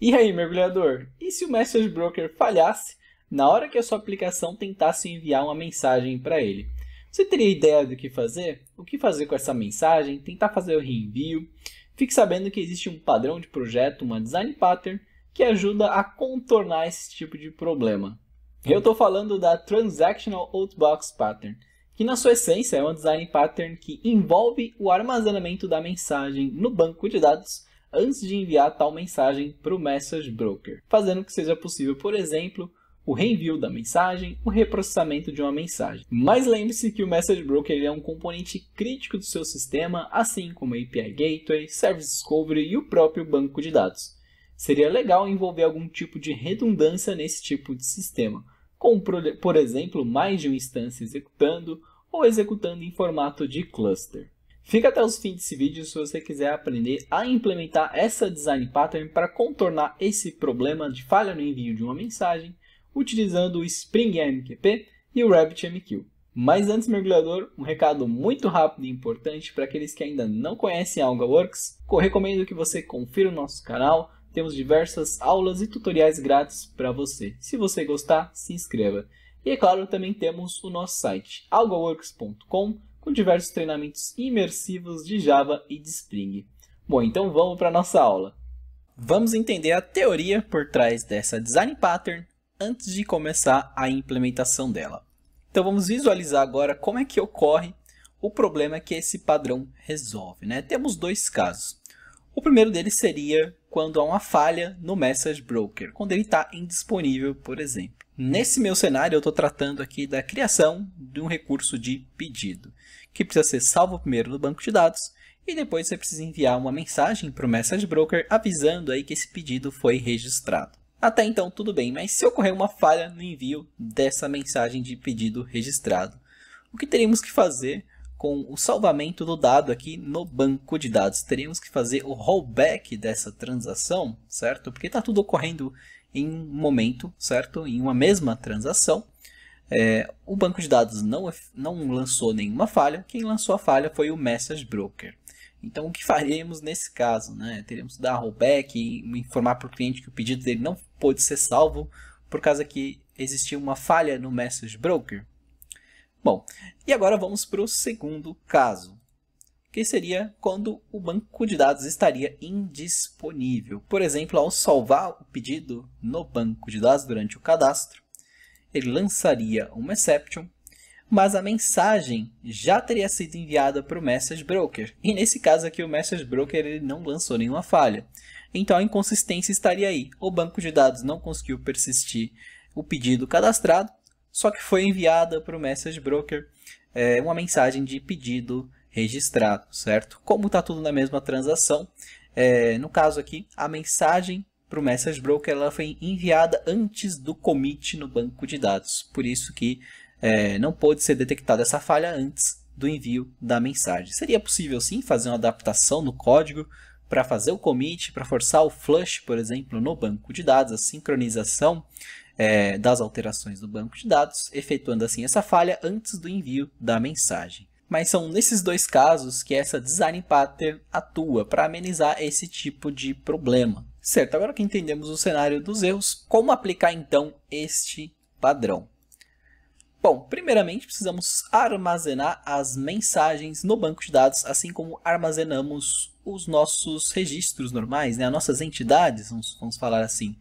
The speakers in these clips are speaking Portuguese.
E aí, mergulhador? E se o Message Broker falhasse na hora que a sua aplicação tentasse enviar uma mensagem para ele? Você teria ideia do que fazer? O que fazer com essa mensagem? Tentar fazer o reenvio? Fique sabendo que existe um padrão de projeto, uma design pattern, que ajuda a contornar esse tipo de problema. Eu estou falando da Transactional Outbox Pattern, que na sua essência é uma design pattern que envolve o armazenamento da mensagem no banco de dados antes de enviar tal mensagem para o Message Broker, fazendo que seja possível, por exemplo, o reenvio da mensagem, o reprocessamento de uma mensagem. Mas lembre-se que o Message Broker é um componente crítico do seu sistema, assim como a API Gateway, Service Discovery e o próprio banco de dados. Seria legal envolver algum tipo de redundância nesse tipo de sistema, como, por exemplo, mais de uma instância executando ou executando em formato de cluster. Fica até os fins desse vídeo se você quiser aprender a implementar essa design pattern para contornar esse problema de falha no envio de uma mensagem, utilizando o Spring MQP e o RabbitMQ. Mas antes, mergulhador, um recado muito rápido e importante para aqueles que ainda não conhecem a AlgaWorks. Eu recomendo que você confira o nosso canal. Temos diversas aulas e tutoriais grátis para você. Se você gostar, se inscreva. E é claro, também temos o nosso site, algaworks.com, com diversos treinamentos imersivos de Java e de Spring. Bom, então vamos para a nossa aula. Vamos entender a teoria por trás dessa design pattern antes de começar a implementação dela. Então vamos visualizar agora como é que ocorre o problema que esse padrão resolve, né? Temos dois casos. O primeiro deles seria quando há uma falha no Message Broker, quando ele está indisponível, por exemplo. Nesse meu cenário, eu estou tratando aqui da criação de um recurso de pedido, que precisa ser salvo primeiro no banco de dados, e depois você precisa enviar uma mensagem para o Message Broker avisando aí que esse pedido foi registrado. Até então tudo bem, mas se ocorrer uma falha no envio dessa mensagem de pedido registrado, o que teríamos que fazer com o salvamento do dado aqui no banco de dados? Teríamos que fazer o rollback dessa transação, certo? Porque está tudo ocorrendo em um momento, certo? Em uma mesma transação. O banco de dados não lançou nenhuma falha. Quem lançou a falha foi o Message Broker. Então, o que faremos nesse caso, né? Teríamos que dar rollback e informar para o cliente que o pedido dele não pôde ser salvo por causa que existia uma falha no Message Broker. Bom, e agora vamos para o segundo caso, que seria quando o banco de dados estaria indisponível. Por exemplo, ao salvar o pedido no banco de dados durante o cadastro, ele lançaria uma exception, mas a mensagem já teria sido enviada para o Message Broker. E nesse caso aqui, o Message Broker ele não lançou nenhuma falha. Então a inconsistência estaria aí. O banco de dados não conseguiu persistir o pedido cadastrado, só que foi enviada para o Message Broker uma mensagem de pedido registrado, certo? Como está tudo na mesma transação, no caso aqui, a mensagem para o Message Broker ela foi enviada antes do commit no banco de dados. Por isso que não pôde ser detectada essa falha antes do envio da mensagem. Seria possível sim fazer uma adaptação no código para fazer o commit, para forçar o flush, por exemplo, no banco de dados, a sincronização das alterações do banco de dados, efetuando assim essa falha antes do envio da mensagem. Mas são nesses dois casos que essa design pattern atua para amenizar esse tipo de problema. Certo, agora que entendemos o cenário dos erros, como aplicar então este padrão? Bom, primeiramente precisamos armazenar as mensagens no banco de dados, assim como armazenamos os nossos registros normais, né? As nossas entidades, vamos falar assim.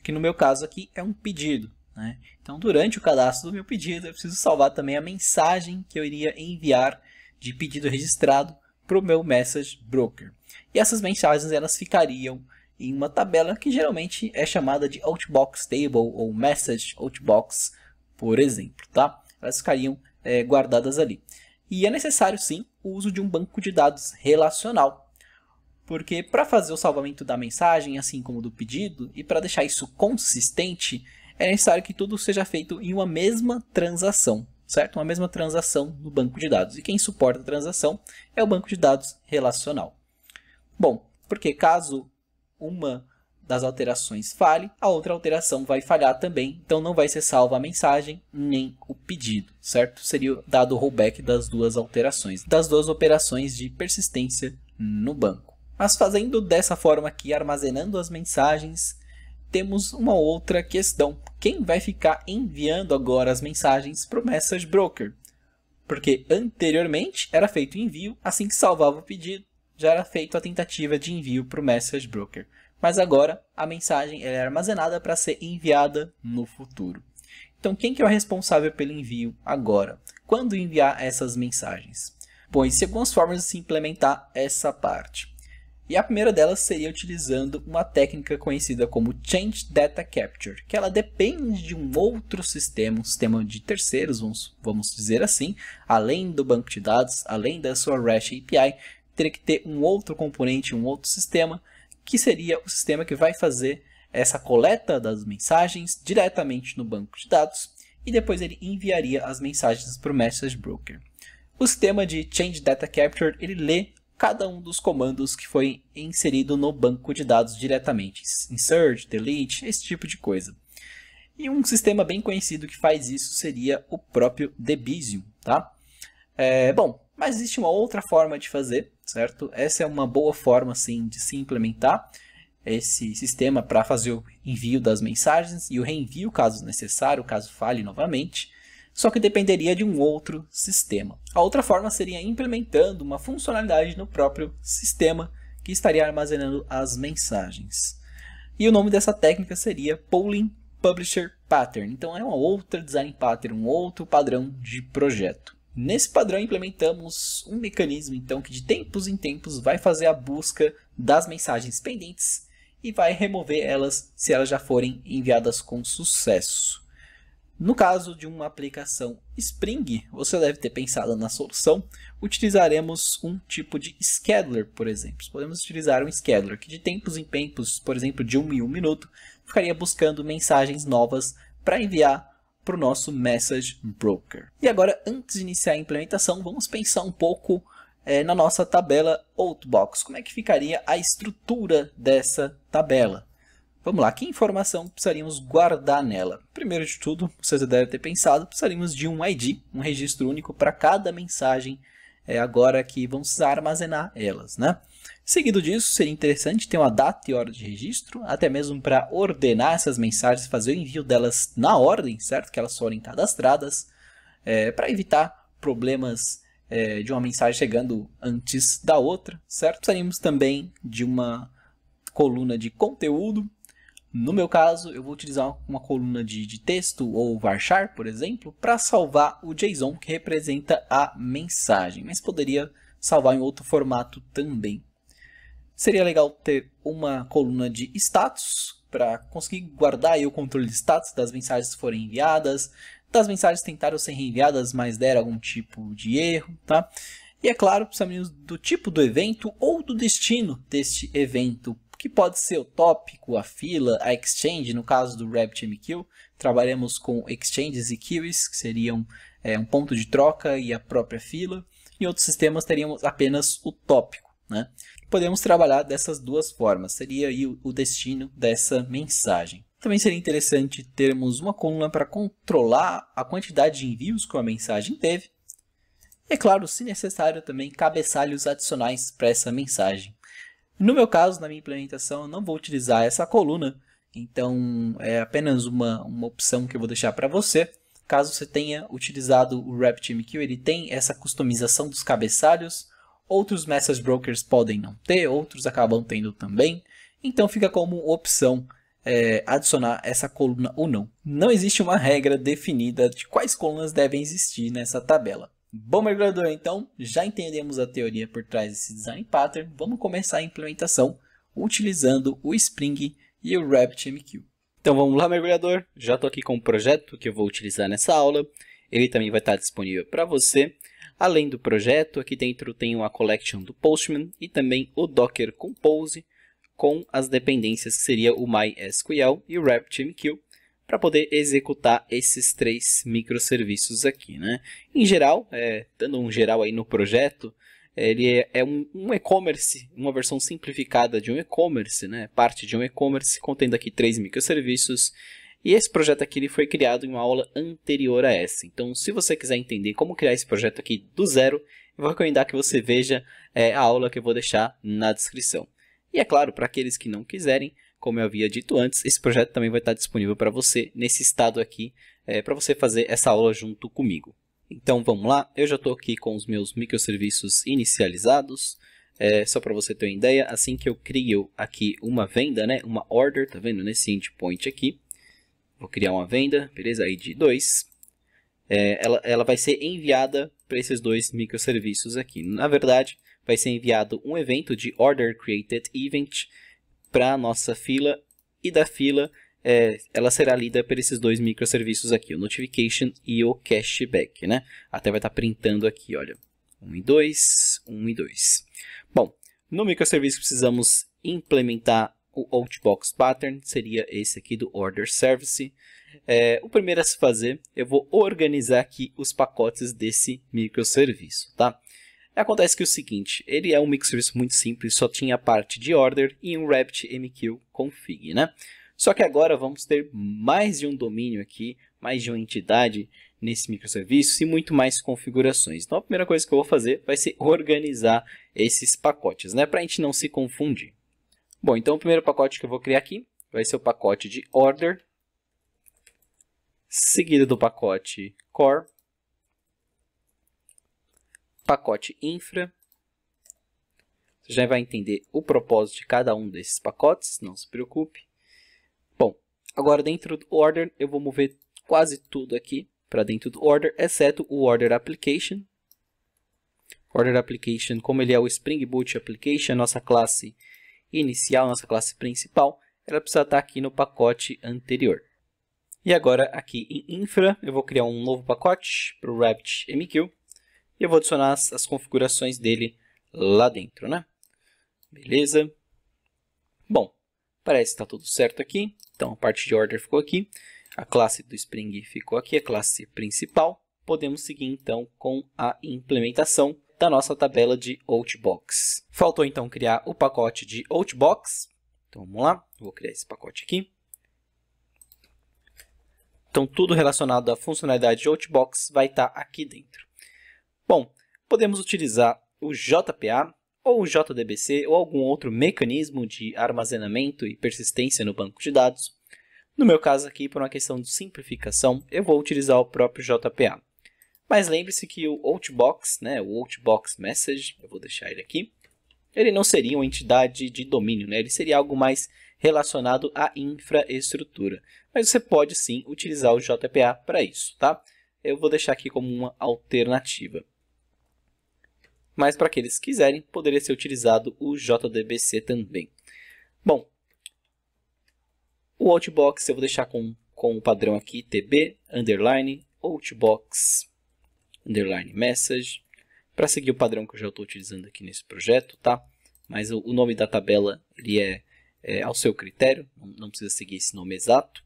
Que no meu caso aqui é um pedido, né? Então, durante o cadastro do meu pedido, eu preciso salvar também a mensagem que eu iria enviar de pedido registrado para o meu Message Broker. E essas mensagens elas ficariam em uma tabela que geralmente é chamada de Outbox Table ou Message Outbox, por exemplo, tá? Elas ficariam guardadas ali. E é necessário, sim, o uso de um banco de dados relacional. Porque para fazer o salvamento da mensagem, assim como do pedido, e para deixar isso consistente, é necessário que tudo seja feito em uma mesma transação, certo? Uma mesma transação no banco de dados. E quem suporta a transação é o banco de dados relacional. Bom, porque caso uma das alterações falhe, a outra alteração vai falhar também, então não vai ser salva a mensagem nem o pedido, certo? Seria dado o rollback das duas alterações, das duas operações de persistência no banco. Mas fazendo dessa forma aqui, armazenando as mensagens, temos uma outra questão. Quem vai ficar enviando agora as mensagens para o Message Broker? Porque anteriormente era feito o envio, assim que salvava o pedido, já era feita a tentativa de envio para o Message Broker. Mas agora a mensagem é armazenada para ser enviada no futuro. Então quem que é o responsável pelo envio agora? Quando enviar essas mensagens? Bom, existem algumas formas de se implementar essa parte. E a primeira delas seria utilizando uma técnica conhecida como Change Data Capture, que ela depende de um outro sistema, um sistema de terceiros, vamos dizer assim, além do banco de dados, além da sua REST API, teria que ter um outro componente, um outro sistema, que seria o sistema que vai fazer essa coleta das mensagens diretamente no banco de dados e depois ele enviaria as mensagens para o Message Broker. O sistema de Change Data Capture, ele lê cada um dos comandos que foi inserido no banco de dados diretamente. Insert, delete, esse tipo de coisa. E um sistema bem conhecido que faz isso seria o próprio Debezium, tá? Bom, mas existe uma outra forma de fazer, certo? Essa é uma boa forma, sim, de se implementar esse sistema para fazer o envio das mensagens e o reenvio, caso necessário, caso falhe novamente. Só que dependeria de um outro sistema. A outra forma seria implementando uma funcionalidade no próprio sistema que estaria armazenando as mensagens. E o nome dessa técnica seria Polling Publisher Pattern. Então é uma outra design pattern, um outro padrão de projeto. Nesse padrão implementamos um mecanismo então que de tempos em tempos vai fazer a busca das mensagens pendentes e vai remover elas se elas já forem enviadas com sucesso. No caso de uma aplicação Spring, você deve ter pensado na solução, utilizaremos um tipo de scheduler, por exemplo. Podemos utilizar um scheduler que de tempos em tempos, por exemplo, de 1 em 1 minuto, ficaria buscando mensagens novas para enviar para o nosso Message Broker. E agora, antes de iniciar a implementação, vamos pensar um pouco na nossa tabela Outbox. Como é que ficaria a estrutura dessa tabela? Vamos lá, que informação precisaríamos guardar nela? Primeiro de tudo, vocês devem ter pensado, precisaríamos de um ID, um registro único para cada mensagem agora que vamos precisar armazenar elas, né? Seguido disso, seria interessante ter uma data e hora de registro, até mesmo para ordenar essas mensagens, fazer o envio delas na ordem, certo? Que elas forem cadastradas, para evitar problemas de uma mensagem chegando antes da outra, certo? Precisaríamos também de uma coluna de conteúdo. No meu caso, eu vou utilizar uma coluna de texto ou varchar, por exemplo, para salvar o JSON que representa a mensagem, mas poderia salvar em outro formato também. Seria legal ter uma coluna de status para conseguir guardar aí o controle de status das mensagens que forem enviadas, das mensagens que tentaram ser reenviadas, mas deram algum tipo de erro, tá? E é claro, precisamos do tipo do evento ou do destino deste evento, que pode ser o tópico, a fila, a exchange. No caso do RabbitMQ, trabalhamos com exchanges e queues, que seriam um ponto de troca e a própria fila. Em outros sistemas teríamos apenas o tópico, né? Podemos trabalhar dessas duas formas, seria aí o destino dessa mensagem. Também seria interessante termos uma coluna para controlar a quantidade de envios que a mensagem teve. E, é claro, se necessário, também cabeçalhos adicionais para essa mensagem. No meu caso, na minha implementação, eu não vou utilizar essa coluna, então é apenas uma opção que eu vou deixar para você. Caso você tenha utilizado o RabbitMQ, ele tem essa customização dos cabeçalhos. Outros Message Brokers podem não ter, outros acabam tendo também. Então fica como opção adicionar essa coluna ou não. Não existe uma regra definida de quais colunas devem existir nessa tabela. Bom, mergulhador, então já entendemos a teoria por trás desse design pattern. Vamos começar a implementação utilizando o Spring e o RabbitMQ. Então vamos lá, mergulhador. Já estou aqui com o projeto que eu vou utilizar nessa aula. Ele também vai estar disponível para você. Além do projeto, aqui dentro tem a collection do Postman e também o Docker Compose com as dependências que seria o MySQL e o RabbitMQ, para poder executar esses 3 microserviços aqui, né? Em geral, dando um geral aí no projeto, ele é um e-commerce, uma versão simplificada de um e-commerce, né? Parte de um e-commerce contendo aqui 3 microserviços. E esse projeto aqui ele foi criado em uma aula anterior a essa. Então, se você quiser entender como criar esse projeto aqui do zero, eu eu vou recomendar que você veja a aula que eu vou deixar na descrição. E é claro, para aqueles que não quiserem, como eu havia dito antes, esse projeto também vai estar disponível para você nesse estado aqui, para você fazer essa aula junto comigo. Então vamos lá, eu já estou aqui com os meus microserviços inicializados. Só para você ter uma ideia, assim que eu crio aqui uma venda, né, uma order, tá vendo, nesse endpoint aqui, vou criar uma venda, beleza, ID 2, ela vai ser enviada para esses dois microserviços aqui. Na verdade, vai ser enviado um evento de order created event para a nossa fila, e da fila ela será lida por esses dois microserviços aqui, o notification e o cashback, né? Até vai estar printando aqui, olha, 1 e 2, 1 e 2. Bom, no microserviço precisamos implementar o Outbox Pattern, seria esse aqui do Order Service. O primeiro a se fazer, eu vou organizar aqui os pacotes desse microserviço, tá? Acontece que é o seguinte, ele é um microserviço muito simples, só tinha a parte de order e um RabbitMQ config, né? Só que agora vamos ter mais de um domínio aqui, mais de uma entidade nesse microserviço e muito mais configurações. Então a primeira coisa que eu vou fazer vai ser organizar esses pacotes, né? Para a gente não se confundir. Bom, então o primeiro pacote que eu vou criar aqui vai ser o pacote de order, seguido do pacote core, pacote infra. Você já vai entender o propósito de cada um desses pacotes, não se preocupe. Bom, agora dentro do order eu vou mover quase tudo aqui para dentro do order, exceto o order application. Order application, como ele é o Spring Boot application, nossa classe inicial, nossa classe principal, ela precisa estar aqui no pacote anterior. E agora aqui em infra eu vou criar um novo pacote para o RabbitMQ. E eu vou adicionar as configurações dele lá dentro, né? Beleza. Bom, parece que está tudo certo aqui. Então, a parte de order ficou aqui. A classe do Spring ficou aqui, a classe principal. Podemos seguir, então, com a implementação da nossa tabela de Outbox. Faltou, então, criar o pacote de Outbox. Então, vamos lá. Eu vou criar esse pacote aqui. Então, tudo relacionado à funcionalidade de Outbox vai estar aqui dentro. Bom, podemos utilizar o JPA ou o JDBC ou algum outro mecanismo de armazenamento e persistência no banco de dados. No meu caso aqui, por uma questão de simplificação, eu vou utilizar o próprio JPA. Mas lembre-se que o Outbox, né, o Outbox Message, eu vou deixar ele aqui, ele não seria uma entidade de domínio, né? Ele seria algo mais relacionado à infraestrutura. Mas você pode sim utilizar o JPA para isso, tá? Eu vou deixar aqui como uma alternativa. Mas para aqueles que quiserem, poderia ser utilizado o JDBC também. Bom, o Outbox eu vou deixar com o padrão aqui, TB, underline, Outbox, underline, message, para seguir o padrão que eu já estou utilizando aqui nesse projeto, tá? Mas o nome da tabela ele é ao seu critério, não precisa seguir esse nome exato.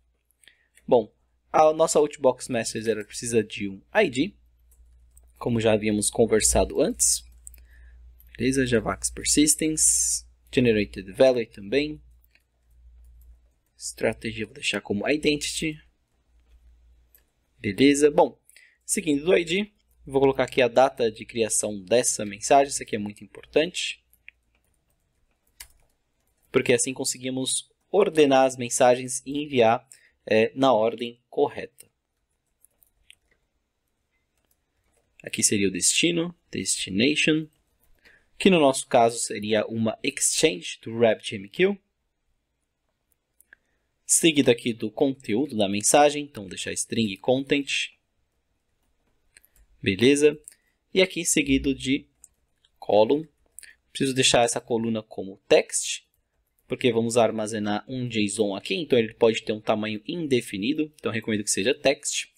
Bom, a nossa Outbox Message ela precisa de um ID, como já havíamos conversado antes. Beleza, Javax Persistence, Generated Value também. Strategy eu vou deixar como Identity. Beleza, bom, seguindo do ID, vou colocar aqui a data de criação dessa mensagem, isso aqui é muito importante. Porque assim conseguimos ordenar as mensagens e enviar na ordem correta. Aqui seria o destino, destination, que no nosso caso seria uma exchange do RabbitMQ. Seguido aqui do conteúdo da mensagem, então vou deixar string content. Beleza. E aqui seguido de column. Preciso deixar essa coluna como text, porque vamos armazenar um JSON aqui, então ele pode ter um tamanho indefinido, então eu recomendo que seja text.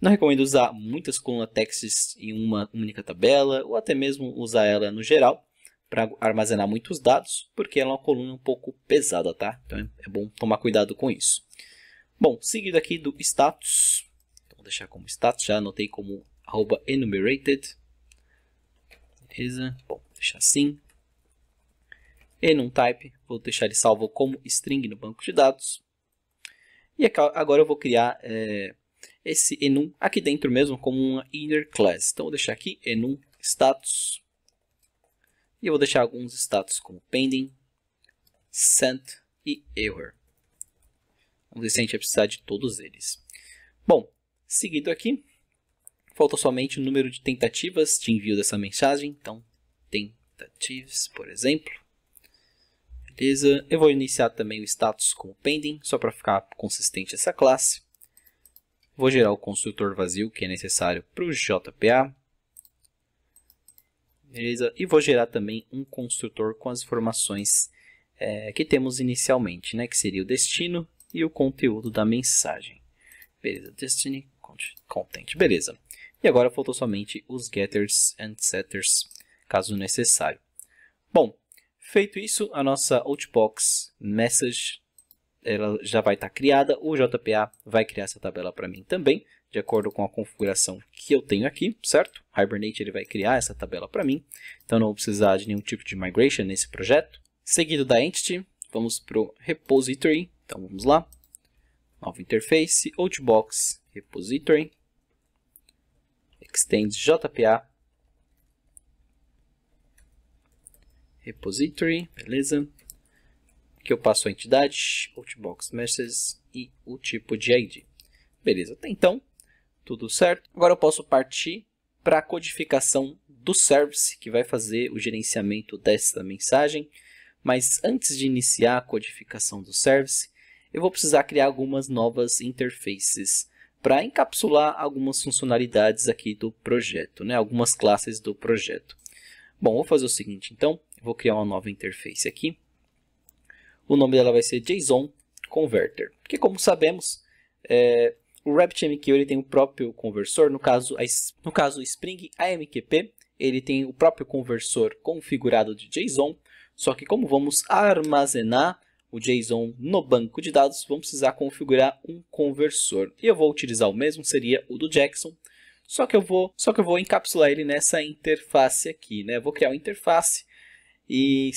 Não recomendo usar muitas colunas text em uma única tabela, ou até mesmo usar ela no geral, para armazenar muitos dados, porque ela é uma coluna um pouco pesada, tá? Então é bom tomar cuidado com isso. Bom, seguido aqui do status, então vou deixar como status, já anotei como @enumerated. Beleza, bom, vou deixar assim. Enumtype, vou deixar ele salvo como string no banco de dados. E agora eu vou criar esse enum aqui dentro mesmo como uma inner class. Então vou deixar aqui enum status. E eu vou deixar alguns status como pending, sent e error. Vamos ver se a gente vai precisar de todos eles. Bom, seguido aqui, falta somente o número de tentativas de envio dessa mensagem. Então, tentatives, por exemplo. Beleza. Eu vou iniciar também o status como pending, só para ficar consistente essa classe. Vou gerar o construtor vazio, que é necessário para o JPA. Beleza. E vou gerar também um construtor com as informações que temos inicialmente, né? Que seria o destino e o conteúdo da mensagem. Beleza. Destiny, content. Beleza. E agora faltou somente os getters and setters, caso necessário. Bom, feito isso, a nossa Outbox Message ela já vai estar criada. O JPA vai criar essa tabela para mim também, de acordo com a configuração que eu tenho aqui, certo? Hibernate ele vai criar essa tabela para mim, então não vou precisar de nenhum tipo de migration nesse projeto. Seguido da Entity, vamos para o Repository. Então vamos lá. Nova interface, Outbox Repository, Extends JPA, Repository, beleza. Aqui eu passo a entidade, Outbox Messages e o tipo de ID. Beleza, até então, tudo certo. Agora eu posso partir para a codificação do service, que vai fazer o gerenciamento dessa mensagem. Mas antes de iniciar a codificação do service, eu vou precisar criar algumas novas interfaces para encapsular algumas funcionalidades aqui do projeto, né? Algumas classes do projeto. Bom, vou fazer o seguinte, então, eu vou criar uma nova interface aqui. O nome dela vai ser JSON Converter, porque como sabemos, o RabbitMQ ele tem o próprio conversor, no caso o Spring AMQP, ele tem o próprio conversor configurado de JSON, só que como vamos armazenar o JSON no banco de dados, vamos precisar configurar um conversor. E eu vou utilizar o mesmo, seria o do Jackson, só que eu vou encapsular ele nessa interface aqui, né? Eu vou criar uma interface e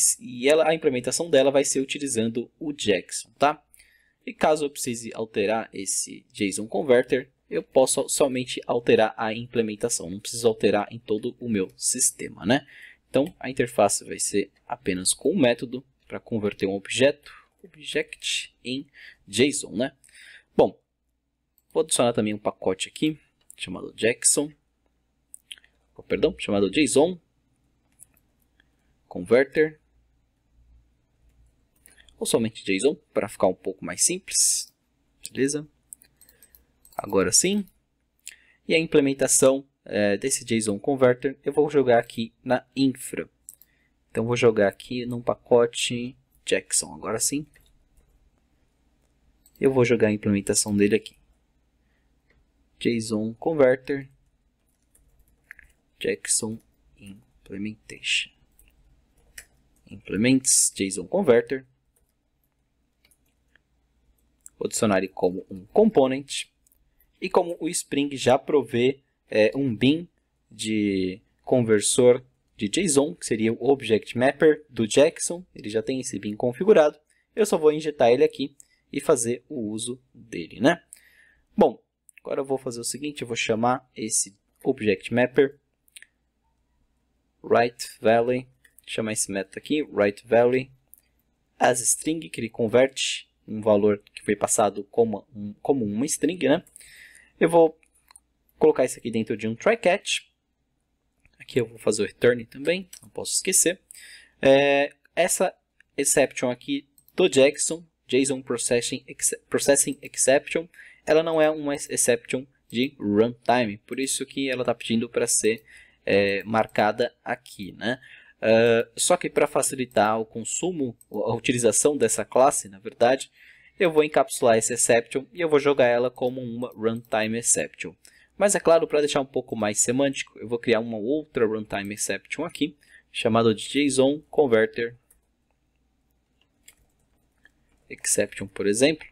a implementação dela vai ser utilizando o Jackson, tá? E caso eu precise alterar esse JSON Converter, eu posso somente alterar a implementação, não preciso alterar em todo o meu sistema, né? Então, a interface vai ser apenas com um método para converter um object em JSON, né? Bom, vou adicionar também um pacote aqui, chamado chamado JSON Converter, ou somente JSON, para ficar um pouco mais simples, beleza? Agora sim, e a implementação desse JSON Converter, eu vou jogar aqui na infra. Então, vou jogar aqui num pacote Jackson. Agora sim, eu vou jogar a implementação dele aqui. JSON Converter, Jackson Implementation. Implements JSON Converter. Vou adicionar ele como um component. E como o Spring já provê um bin de conversor de JSON, que seria o Object Mapper do Jackson, ele já tem esse bin configurado, eu só vou injetar ele aqui e fazer o uso dele, né? Bom, agora eu vou fazer o seguinte, eu vou chamar esse Object Mapper WriteValley, chamar esse método aqui, WriteValley, as string, que ele converte um valor que foi passado como uma string, né? Eu vou colocar isso aqui dentro de um try-catch. Aqui eu vou fazer o return também, não posso esquecer. Essa exception aqui do Jackson, JSON Processing Exception, ela não é uma exception de runtime, por isso que ela está pedindo para ser marcada aqui, né? Só que para facilitar o consumo, a utilização dessa classe, na verdade, eu vou encapsular essa exception e eu vou jogar ela como uma runtime exception. Mas é claro, para deixar um pouco mais semântico, eu vou criar uma outra runtime exception aqui, chamada de JSON Converter Exception, por exemplo.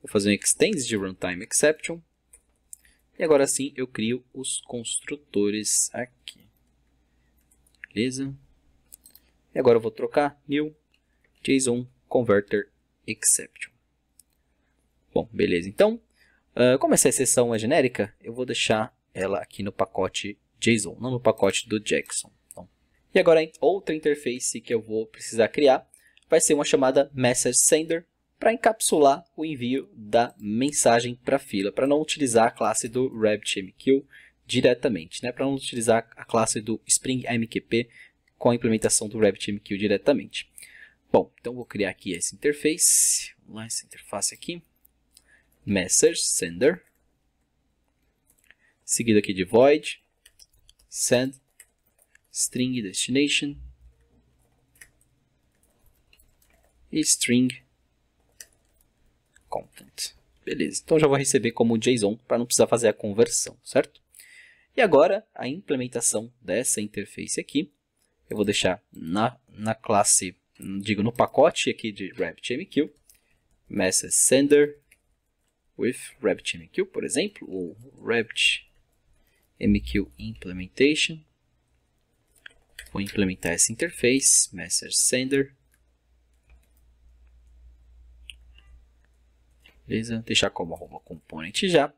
Vou fazer um extends de runtime exception. E agora sim eu crio os construtores aqui. Beleza? E agora eu vou trocar new JSON Converter Exception. Bom, beleza. Então, como essa exceção é genérica, eu vou deixar ela aqui no pacote JSON, não no pacote do Jackson. Então, e agora outra interface que eu vou precisar criar vai ser uma chamada MessageSender para encapsular o envio da mensagem para a fila, para não utilizar a classe do RabbitMQ diretamente, né? Para não utilizar a classe do Spring AMQP com a implementação do RabbitMQ diretamente. Bom, então vou criar aqui essa interface, vamos lá, essa interface aqui, MessageSender, seguido aqui de void, send, string destination e string content. Beleza, então já vou receber como JSON para não precisar fazer a conversão, certo? E agora a implementação dessa interface aqui, eu vou deixar na classe, digo no pacote aqui de RabbitMQ, MessageSender with RabbitMQ, por exemplo, ou RabbitMQ Implementation. Vou implementar essa interface, MessageSender. Beleza? Deixar como @component já.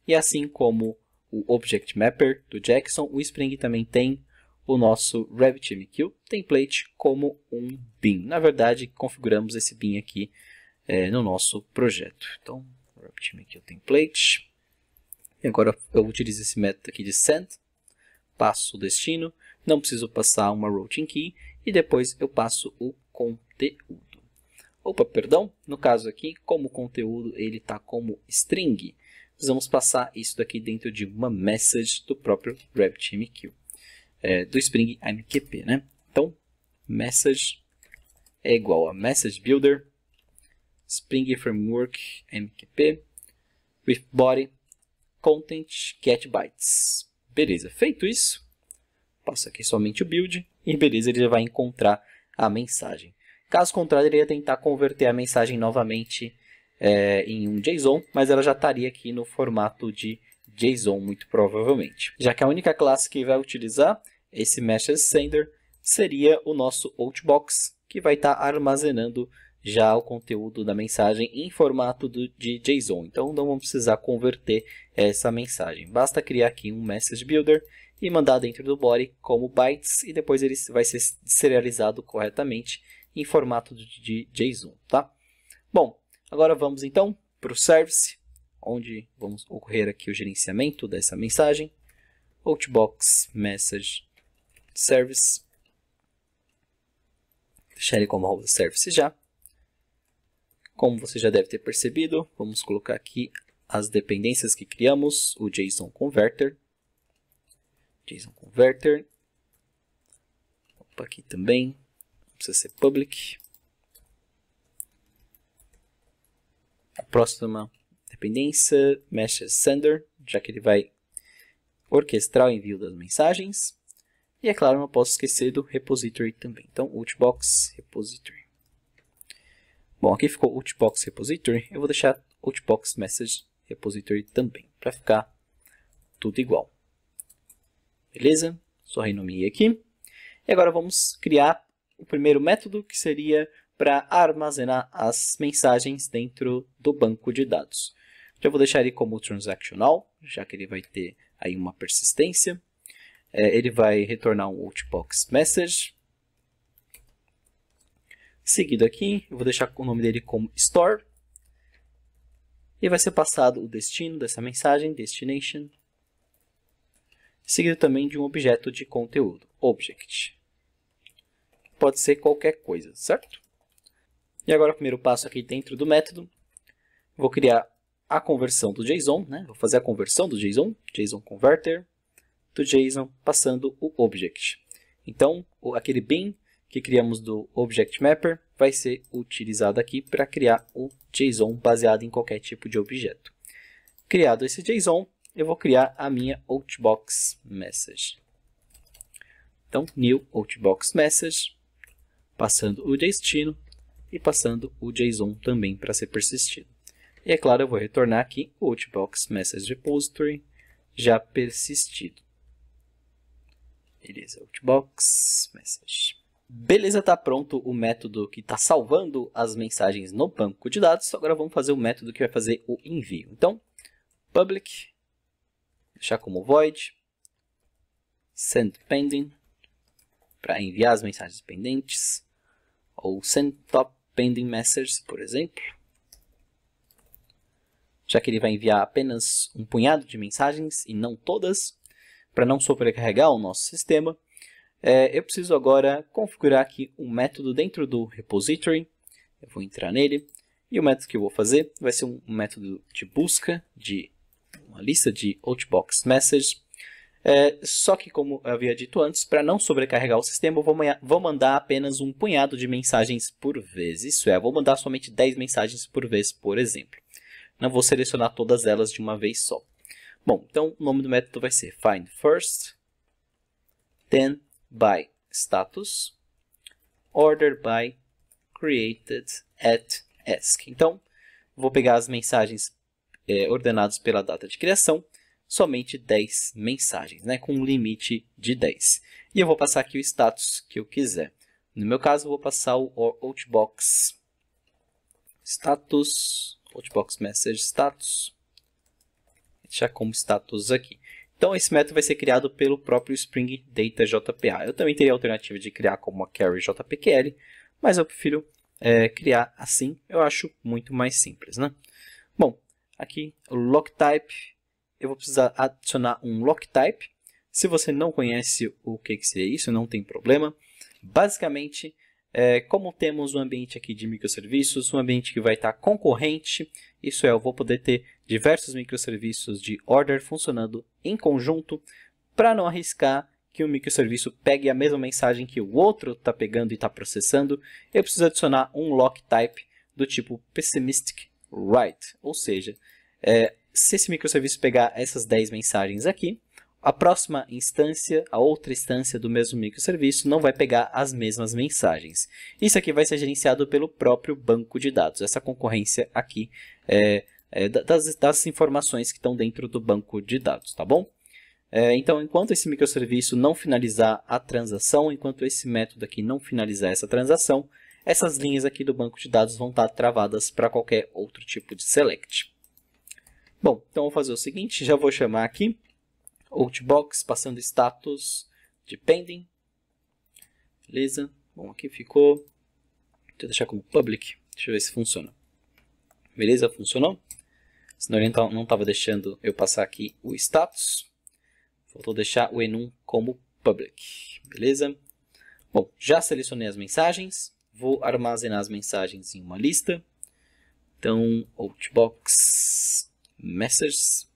E assim como o Object Mapper do Jackson, o Spring também tem o nosso RabbitMQ template como um bin. Na verdade, configuramos esse bin aqui no nosso projeto. Então, RabbitMQ template. E agora eu utilizo esse método aqui de send. Passo o destino. Não preciso passar uma routing key. E depois eu passo o conteúdo. Opa, perdão, no caso aqui, como o conteúdo ele está como string, precisamos passar isso daqui dentro de uma message do próprio RabbitMQ, do Spring AMQP, né? Então, message é igual a message builder, Spring Framework AMQP, with body, content, get bytes. Beleza, feito isso, passo aqui somente o build e beleza, ele já vai encontrar a mensagem. Caso contrário, ele ia tentar converter a mensagem novamente em um JSON, mas ela já estaria aqui no formato de JSON, muito provavelmente. Já que a única classe que vai utilizar esse MessageSender seria o nosso Outbox, que vai estar armazenando já o conteúdo da mensagem em formato de JSON. Então, não vamos precisar converter essa mensagem. Basta criar aqui um Message Builder e mandar dentro do body como bytes, e depois ele vai ser serializado corretamente em formato de JSON, tá? Bom, agora vamos então para o service, onde vamos ocorrer aqui o gerenciamento dessa mensagem. Outbox message service. Deixar ele como service já. Como você já deve ter percebido, vamos colocar aqui as dependências que criamos, o JSON Converter. JSON Converter. Opa, aqui também. Precisa ser public. A próxima dependência, MessageSender, já que ele vai orquestrar o envio das mensagens. E é claro, não posso esquecer do repository também. Então, Outbox Repository. Bom, aqui ficou Outbox Repository. Eu vou deixar Outbox Message Repository também, para ficar tudo igual. Beleza? Só renomeei aqui. E agora vamos criar o primeiro método, que seria para armazenar as mensagens dentro do banco de dados. Já vou deixar ele como transactional, já que ele vai ter aí uma persistência. Ele vai retornar um Outbox Message. Seguido aqui, eu vou deixar o nome dele como Store. E vai ser passado o destino dessa mensagem, Destination. Seguido também de um objeto de conteúdo, Object. Pode ser qualquer coisa, certo? E agora o primeiro passo aqui dentro do método. Vou criar a conversão do JSON, né? Vou fazer a conversão do JSON, JSON Converter, do JSON passando o Object. Então, aquele bin que criamos do Object Mapper vai ser utilizado aqui para criar o JSON baseado em qualquer tipo de objeto. Criado esse JSON, eu vou criar a minha Outbox Message. Então, new Outbox Message, passando o destino e passando o JSON também para ser persistido. E é claro, eu vou retornar aqui o Outbox Message Repository já persistido. Beleza, Outbox Message. Beleza, está pronto o método que está salvando as mensagens no banco de dados. Agora vamos fazer o método que vai fazer o envio. Então, public, deixar como void, send pending para enviar as mensagens pendentes, ou send top pending messages, por exemplo, já que ele vai enviar apenas um punhado de mensagens e não todas, para não sobrecarregar o nosso sistema. Eu preciso agora configurar aqui um método dentro do repository. Eu vou entrar nele e o método que eu vou fazer vai ser um método de busca de uma lista de Outbox Messages. Só que, como eu havia dito antes, para não sobrecarregar o sistema, eu vou mandar apenas um punhado de mensagens por vez. Isso é, eu vou mandar somente 10 mensagens por vez, por exemplo. Não vou selecionar todas elas de uma vez só. Bom, então o nome do método vai ser find first, then by status, order by created at ask. Então, vou pegar as mensagens ordenadas pela data de criação, somente 10 mensagens, né, com um limite de 10. E eu vou passar aqui o status que eu quiser. No meu caso, eu vou passar o Outbox status, Outbox message status, deixar como status aqui. Então, esse método vai ser criado pelo próprio Spring Data JPA. Eu também teria a alternativa de criar como uma query JPQL, mas eu prefiro criar assim. Eu acho muito mais simples, né? Bom, aqui o lock type, eu vou precisar adicionar um lock type. Se você não conhece o que seria isso, não tem problema. Basicamente, como temos um ambiente aqui de microserviços, um ambiente que vai estar concorrente, isso é, eu vou poder ter diversos microserviços de order funcionando em conjunto, para não arriscar que um microserviço pegue a mesma mensagem que o outro está pegando e está processando, eu preciso adicionar um lock type do tipo pessimistic write, ou seja, se esse microserviço pegar essas 10 mensagens aqui, a próxima instância, a outra instância do mesmo microserviço não vai pegar as mesmas mensagens. Isso aqui vai ser gerenciado pelo próprio banco de dados. Essa concorrência aqui das informações que estão dentro do banco de dados, tá bom? Então, enquanto esse microserviço não finalizar a transação, enquanto esse método aqui não finalizar essa transação, essas linhas aqui do banco de dados vão estar travadas para qualquer outro tipo de select. Bom, então vou fazer o seguinte, já vou chamar aqui Outbox, passando status de pending. Beleza? Bom, aqui ficou. Deixa eu deixar como public. Deixa eu ver se funciona. Beleza? Funcionou? Senão ele não estava deixando eu passar aqui o status. Faltou deixar o enum como public. Beleza? Bom, já selecionei as mensagens. Vou armazenar as mensagens em uma lista. Então, Outbox Messages.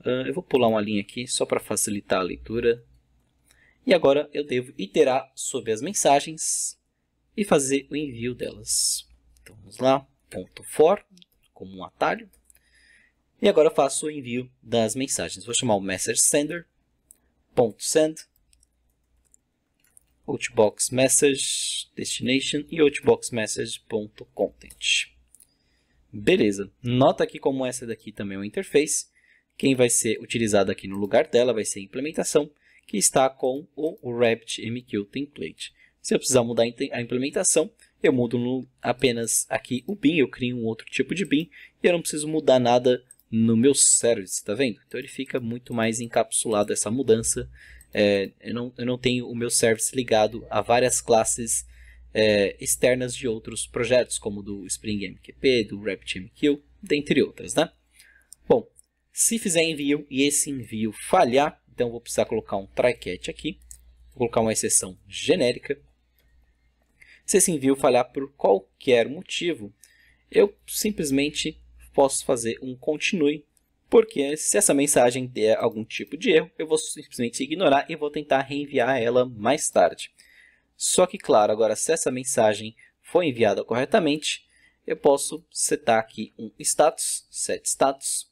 Eu vou pular uma linha aqui só para facilitar a leitura. E agora eu devo iterar sobre as mensagens e fazer o envio delas. Então vamos lá, .for como um atalho. E agora eu faço o envio das mensagens. Vou chamar o message sender, .send, outbox message destination e outbox message.content. Beleza. Nota aqui como essa daqui também é uma interface. Quem vai ser utilizado aqui no lugar dela vai ser a implementação, que está com o RabbitMQ template. Se eu precisar mudar a implementação, eu mudo apenas aqui o bin, eu crio um outro tipo de bin, e eu não preciso mudar nada no meu service, está vendo? Então ele fica muito mais encapsulado essa mudança. Eu não tenho o meu service ligado a várias classes externas de outros projetos, como do Spring MQP, do RabbitMQ, dentre outras, né? Bom, se fizer envio e esse envio falhar, então eu vou precisar colocar um try-catch aqui. Vou colocar uma exceção genérica. Se esse envio falhar por qualquer motivo, eu simplesmente posso fazer um continue, porque se essa mensagem der algum tipo de erro, eu vou simplesmente ignorar e vou tentar reenviar ela mais tarde. Só que, claro, agora se essa mensagem foi enviada corretamente, eu posso setar aqui um status, set status,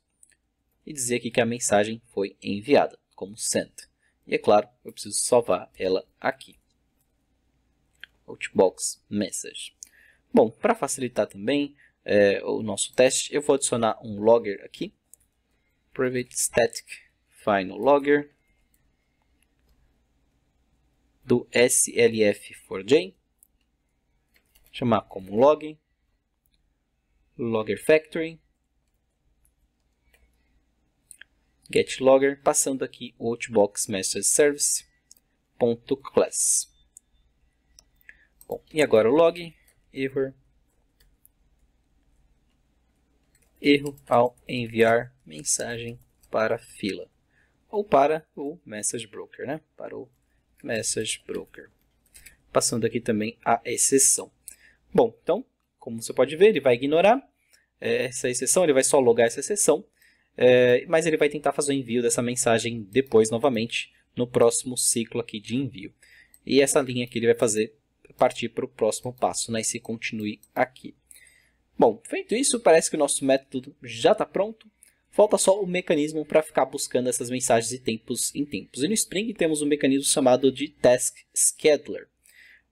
e dizer aqui que a mensagem foi enviada, como sent. E é claro, eu preciso salvar ela aqui. Outbox Message. Bom, para facilitar também o nosso teste, eu vou adicionar um logger aqui. Private Static Final Logger do SLF4j. Chamar como log. Logger Factory. getLogger, passando aqui o outbox_message_service.class. Bom, e agora o log, erro ao enviar mensagem para a fila, ou para o message broker, né? Para o message broker. Passando aqui também a exceção. Bom, então, como você pode ver, ele vai ignorar essa exceção, ele vai só logar essa exceção, mas ele vai tentar fazer o envio dessa mensagem depois, novamente, no próximo ciclo aqui de envio. E essa linha aqui ele vai fazer partir para o próximo passo, né? E se continue aqui. Bom, feito isso, parece que o nosso método já está pronto. Falta só o mecanismo para ficar buscando essas mensagens de tempos em tempos. E no Spring temos um mecanismo chamado de Task Scheduler.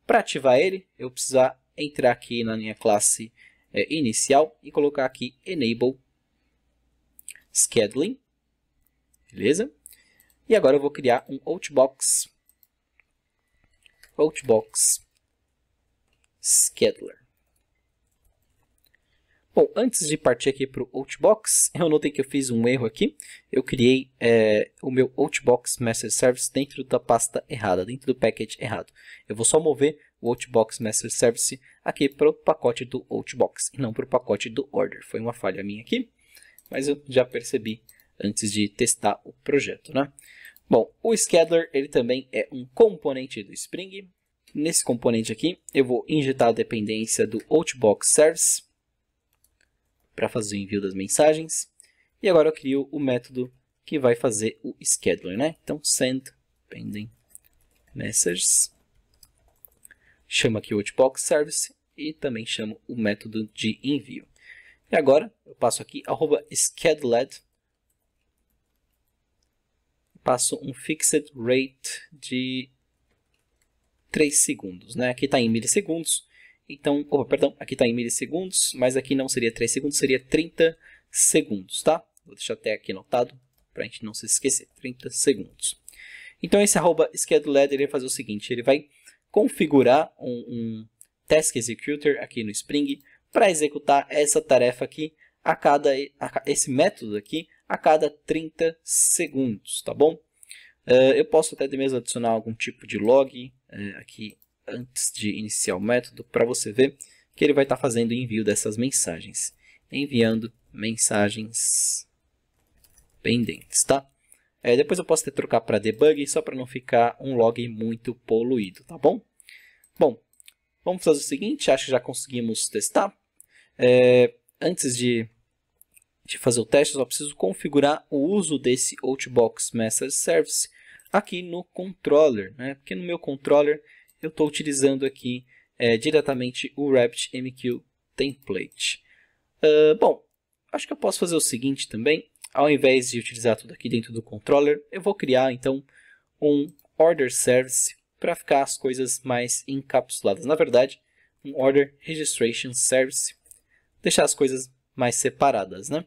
Para ativar ele, eu preciso entrar aqui na minha classe inicial e colocar aqui Enable Scheduling. Beleza? E agora eu vou criar um Outbox Scheduler. Bom, antes de partir aqui para o Outbox, eu notei que eu fiz um erro aqui. Eu criei o meu Outbox Message Service dentro da pasta errada, dentro do package errado. Eu vou só mover o Outbox Message Service aqui para o pacote do Outbox, e não para o pacote do Order. Foi uma falha minha aqui, mas eu já percebi antes de testar o projeto, né? Bom, o Scheduler ele também é um componente do Spring. Nesse componente aqui, eu vou injetar a dependência do Outbox Service para fazer o envio das mensagens. E agora eu crio o método que vai fazer o scheduler, né? Então, send pending messages. Chamo aqui o Outbox Service e também chamo o método de envio. E agora eu passo aqui @scheduled. Passo um fixed rate de 3 segundos, né? Aqui está em milissegundos. Então, aqui está em milissegundos, mas aqui não seria 3 segundos, seria 30 segundos, tá? Vou deixar até aqui anotado para a gente não se esquecer, 30 segundos. Então, esse @scheduled ele vai fazer o seguinte, ele vai configurar um task executor aqui no Spring para executar essa tarefa aqui esse método aqui a cada 30 segundos, tá bom? Eu posso até mesmo adicionar algum tipo de log aqui antes de iniciar o método, para você ver que ele vai estar fazendo o envio dessas mensagens. Enviando mensagens pendentes, tá? Depois eu posso até trocar para debug, só para não ficar um log muito poluído, tá bom? Bom, vamos fazer o seguinte, acho que já conseguimos testar. Antes de fazer o teste, eu só preciso configurar o uso desse Outbox Message Service aqui no controller, né? Porque no meu controller eu estou utilizando aqui diretamente o RabbitMQ Template. Bom, acho que eu posso fazer o seguinte também. Ao invés de utilizar tudo aqui dentro do controller, eu vou criar então um Order Service para ficar as coisas mais encapsuladas. Na verdade, um Order Registration Service. Deixar as coisas mais separadas, né?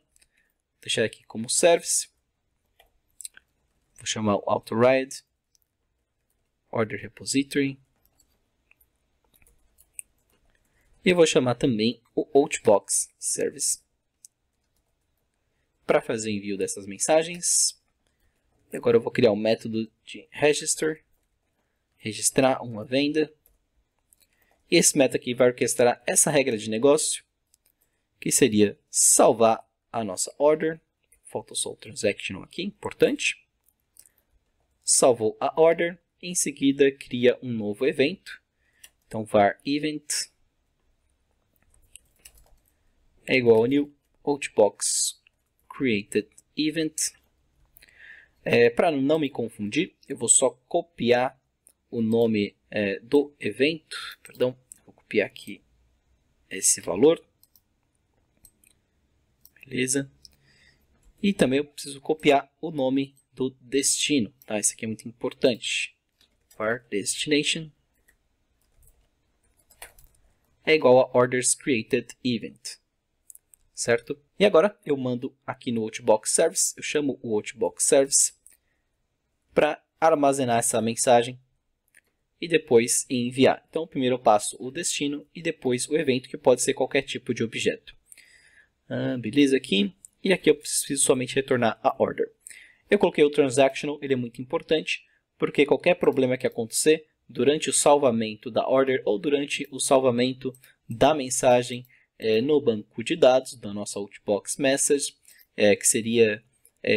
Deixar aqui como Service. Vou chamar o autoride, Order Repository. E eu vou chamar também o Outbox Service para fazer envio dessas mensagens. E agora eu vou criar um método de register, registrar uma venda. E esse método aqui vai orquestrar essa regra de negócio, que seria salvar a nossa order. Falta só o transaction aqui, importante. Salvou a order, em seguida cria um novo evento. Então var event é igual a new Outbox created event. Para não me confundir, eu vou só copiar o nome do evento. Perdão, vou copiar aqui esse valor. Beleza. E também eu preciso copiar o nome do destino. Tá? Isso aqui é muito importante. var destination é igual a orders created event. Certo? E agora eu mando aqui no Outbox Service, eu chamo o Outbox Service para armazenar essa mensagem e depois enviar. Então, primeiro eu passo o destino e depois o evento, que pode ser qualquer tipo de objeto. Beleza aqui. E aqui eu preciso somente retornar a order. Eu coloquei o transactional, ele é muito importante, porque qualquer problema que acontecer durante o salvamento da order ou durante o salvamento da mensagem no banco de dados da nossa Outbox Message, que seria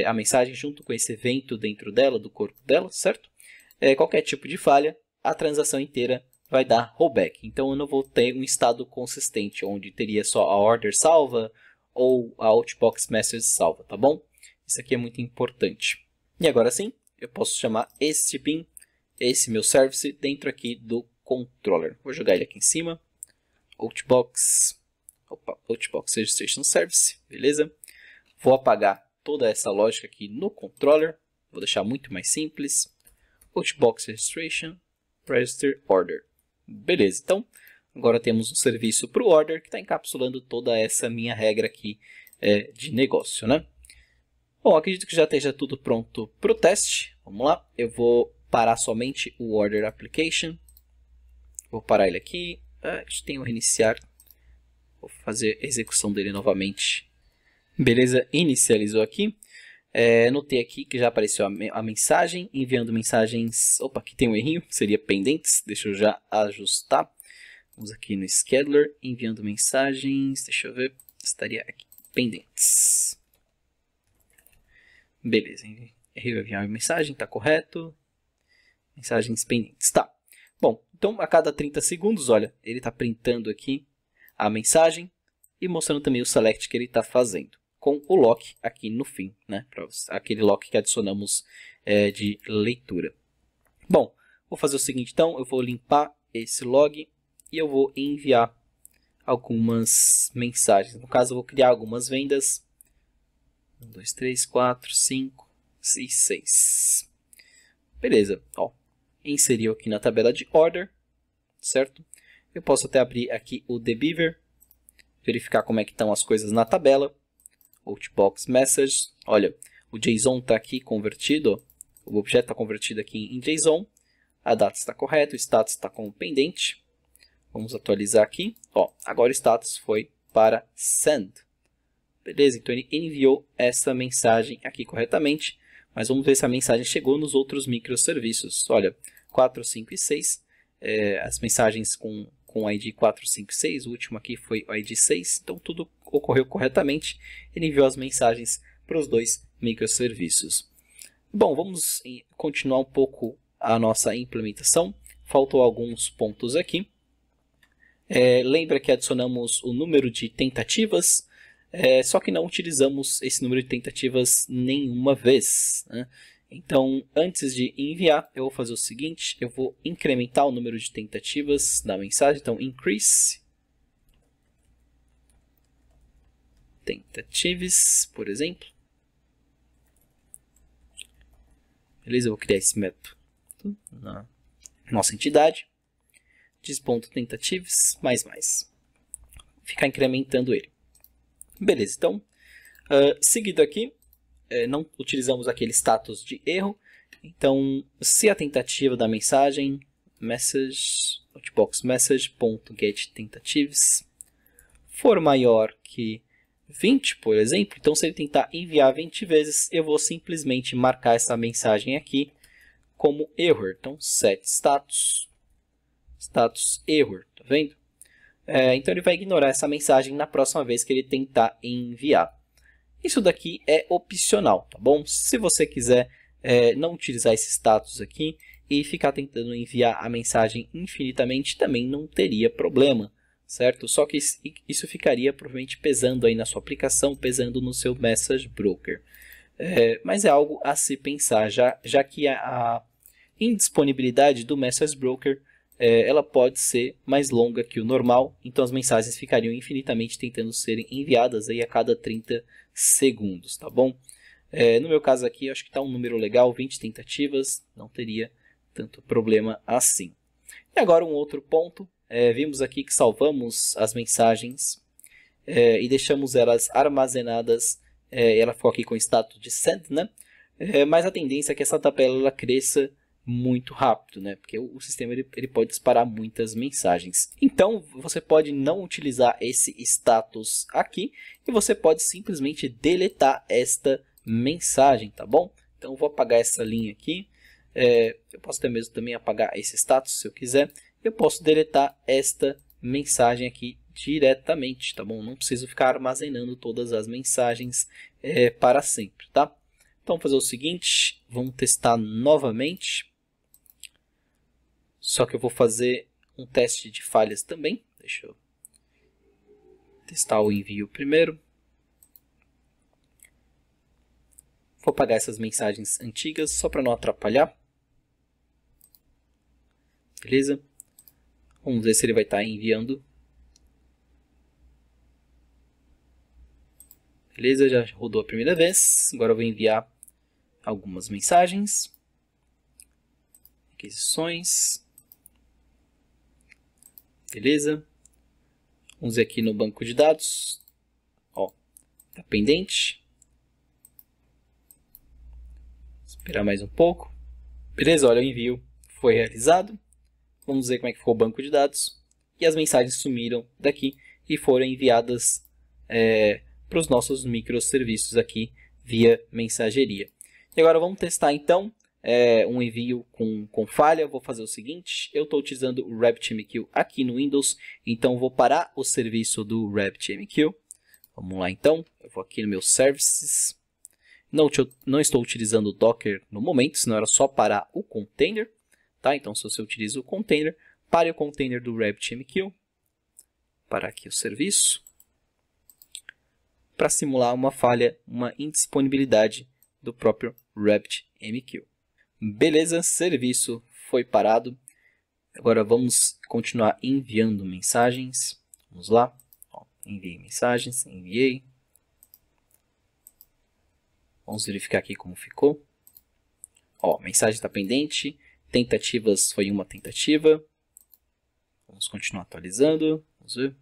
a mensagem junto com esse evento dentro dela, do corpo dela, certo? Qualquer tipo de falha, a transação inteira vai dar rollback. Então eu não vou ter um estado consistente, onde teria só a order salva ou a Outbox Message salva, tá bom? Isso aqui é muito importante. E agora sim, eu posso chamar esse bin, esse meu service, dentro aqui do controller. Vou jogar ele aqui em cima. Outbox Registration Service, beleza? Vou apagar toda essa lógica aqui no controller. Vou deixar muito mais simples. Outbox Registration, Register Order. Beleza, então agora temos um serviço para o order que está encapsulando toda essa minha regra aqui de negócio, né? Bom, acredito que já esteja tudo pronto para o teste. Vamos lá, eu vou parar somente o Order Application. Vou parar ele aqui. A gente tem o reiniciar. Vou fazer a execução dele novamente. Beleza, inicializou aqui. Notei aqui que já apareceu a mensagem, enviando mensagens. Opa, aqui tem um errinho, seria pendentes. Deixa eu já ajustar. Vamos aqui no Scheduler, enviando mensagens. Deixa eu ver, estaria aqui, pendentes. Beleza, enviar a mensagem, está correto. Mensagens pendentes, tá. Bom, então a cada 30 segundos, olha, ele está printando aqui a mensagem e mostrando também o select que ele está fazendo, com o lock aqui no fim, né? Aquele lock que adicionamos de leitura. Bom, vou fazer o seguinte então, eu vou limpar esse log e eu vou enviar algumas mensagens. No caso, eu vou criar algumas vendas. 1, 2, 3, 4, 5 e 6. Beleza, ó, inseriu aqui na tabela de order, certo? Eu posso até abrir aqui o dbeaver, verificar como é que estão as coisas na tabela. Outbox Message, olha, o JSON está aqui convertido, o objeto está convertido aqui em JSON, a data está correta, o status está como pendente. Vamos atualizar aqui, ó, agora o status foi para send. Beleza, então ele enviou essa mensagem aqui corretamente, mas vamos ver se a mensagem chegou nos outros microserviços. Olha, 4, 5 e 6, as mensagens com o ID 4, 5 e 6, o último aqui foi o ID 6, então tudo ocorreu corretamente. Ele enviou as mensagens para os dois microserviços. Bom, vamos continuar um pouco a nossa implementação. Faltou alguns pontos aqui. Lembra que adicionamos o número de tentativas, só que não utilizamos esse número de tentativas nenhuma vez, né? Então, antes de enviar, eu vou fazer o seguinte, eu vou incrementar o número de tentativas da mensagem. Então, increase tentatives, por exemplo. Beleza, eu vou criar esse método na nossa entidade. Diz.tentatives, mais. Ficar incrementando ele. Beleza, então, seguido aqui, não utilizamos aquele status de erro. Então, se a tentativa da mensagem, outbox message.getTentatives, for maior que 20, por exemplo, então se ele tentar enviar 20 vezes, eu vou simplesmente marcar essa mensagem aqui como error. Então, set status error, tá vendo? Então ele vai ignorar essa mensagem na próxima vez que ele tentar enviar. Isso daqui é opcional, tá bom? Se você quiser não utilizar esse status aqui e ficar tentando enviar a mensagem infinitamente, também não teria problema, certo? Só que isso ficaria provavelmente pesando aí na sua aplicação, pesando no seu Message Broker. Mas é algo a se pensar, já que a indisponibilidade do Message Broker ela pode ser mais longa que o normal, então as mensagens ficariam infinitamente tentando serem enviadas aí a cada 30 segundos, tá bom? No meu caso aqui, acho que está um número legal, 20 tentativas, não teria tanto problema assim. E agora um outro ponto, vimos aqui que salvamos as mensagens e deixamos elas armazenadas, ela ficou aqui com status de send, né? Mas a tendência é que essa tabela ela cresça muito rápido, né? Porque o sistema ele pode disparar muitas mensagens. Então, você pode não utilizar esse status aqui e você pode simplesmente deletar esta mensagem, tá bom? Então eu vou apagar essa linha aqui. Eu posso até mesmo também apagar esse status se eu quiser. Eu posso deletar esta mensagem aqui diretamente, tá bom? Não preciso ficar armazenando todas as mensagens para sempre, tá? Então vamos fazer o seguinte, vamos testar novamente. Só que eu vou fazer um teste de falhas também. Deixa eu testar o envio primeiro. Vou apagar essas mensagens antigas só para não atrapalhar. Beleza? Vamos ver se ele vai estar enviando. Beleza, já rodou a primeira vez. Agora eu vou enviar algumas mensagens. Requisições. Beleza. Vamos ver aqui no banco de dados. Ó, tá pendente. Esperar mais um pouco. Beleza, olha, o envio foi realizado. Vamos ver como é que ficou o banco de dados. E as mensagens sumiram daqui e foram enviadas para os nossos microserviços aqui via mensageria. E agora vamos testar então um envio com falha. Vou fazer o seguinte, eu estou utilizando o RabbitMQ aqui no Windows, então vou parar o serviço do RabbitMQ. Vamos lá então, eu vou aqui no meu Services. Não estou utilizando o Docker no momento, senão era só parar o container. Tá? Então se você utiliza o container, pare o container do RabbitMQ. Parar aqui o serviço. Para simular uma falha, uma indisponibilidade do próprio RabbitMQ. Beleza, serviço foi parado. Agora vamos continuar enviando mensagens. Vamos lá. Ó, enviei mensagens, enviei. Vamos verificar aqui como ficou. Ó, mensagem está pendente. Tentativas foi uma tentativa. Vamos continuar atualizando. Vamos ver.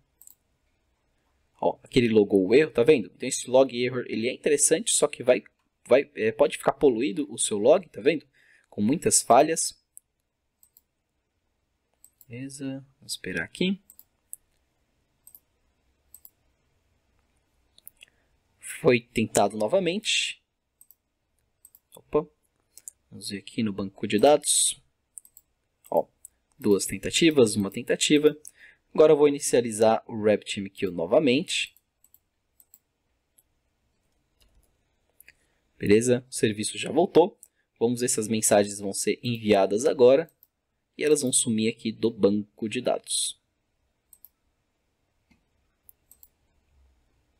Ó, aquele logou o erro, tá vendo? Então esse log error ele é interessante, só que pode ficar poluído o seu log, tá vendo? Com muitas falhas. Beleza, vamos esperar aqui. Foi tentado novamente. Opa. Vamos ver aqui no banco de dados. Ó, duas tentativas, uma tentativa. Agora eu vou inicializar o RabbitMQ novamente. Beleza, o serviço já voltou. Vamos ver se as mensagens vão ser enviadas agora. E elas vão sumir aqui do banco de dados.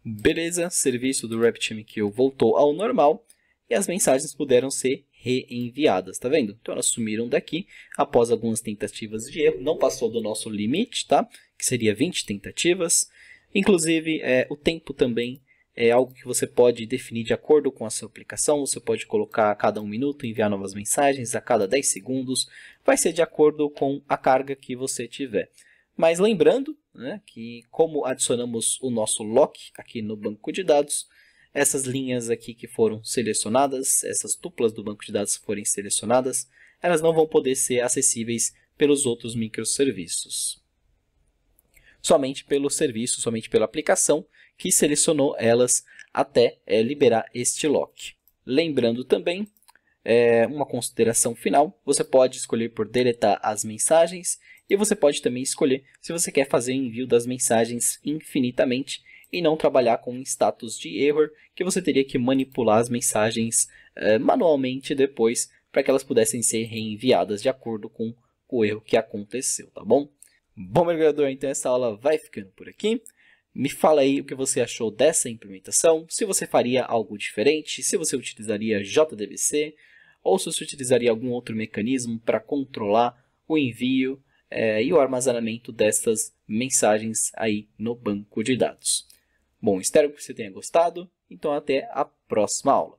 Beleza, o serviço do RabbitMQ voltou ao normal. E as mensagens puderam ser reenviadas, tá vendo? Então elas sumiram daqui após algumas tentativas de erro. Não passou do nosso limite, tá? Que seria 20 tentativas. Inclusive, o tempo também é algo que você pode definir de acordo com a sua aplicação. Você pode colocar a cada 1 minuto, enviar novas mensagens, a cada 10 segundos. Vai ser de acordo com a carga que você tiver. Mas lembrando, né, que como adicionamos o nosso lock aqui no banco de dados, essas linhas aqui que foram selecionadas, essas tuplas do banco de dados que forem selecionadas, elas não vão poder ser acessíveis pelos outros microserviços. Somente pelo serviço, somente pela aplicação que selecionou elas até liberar este lock. Lembrando também, uma consideração final, você pode escolher por deletar as mensagens e você pode também escolher se você quer fazer envio das mensagens infinitamente e não trabalhar com um status de error, que você teria que manipular as mensagens manualmente depois, para que elas pudessem ser reenviadas de acordo com o erro que aconteceu, tá bom? Bom, mergulhador, então essa aula vai ficando por aqui. Me fala aí o que você achou dessa implementação, se você faria algo diferente, se você utilizaria JDBC, ou se você utilizaria algum outro mecanismo para controlar o envio e o armazenamento dessas mensagens aí no banco de dados. Bom, espero que você tenha gostado, então até a próxima aula.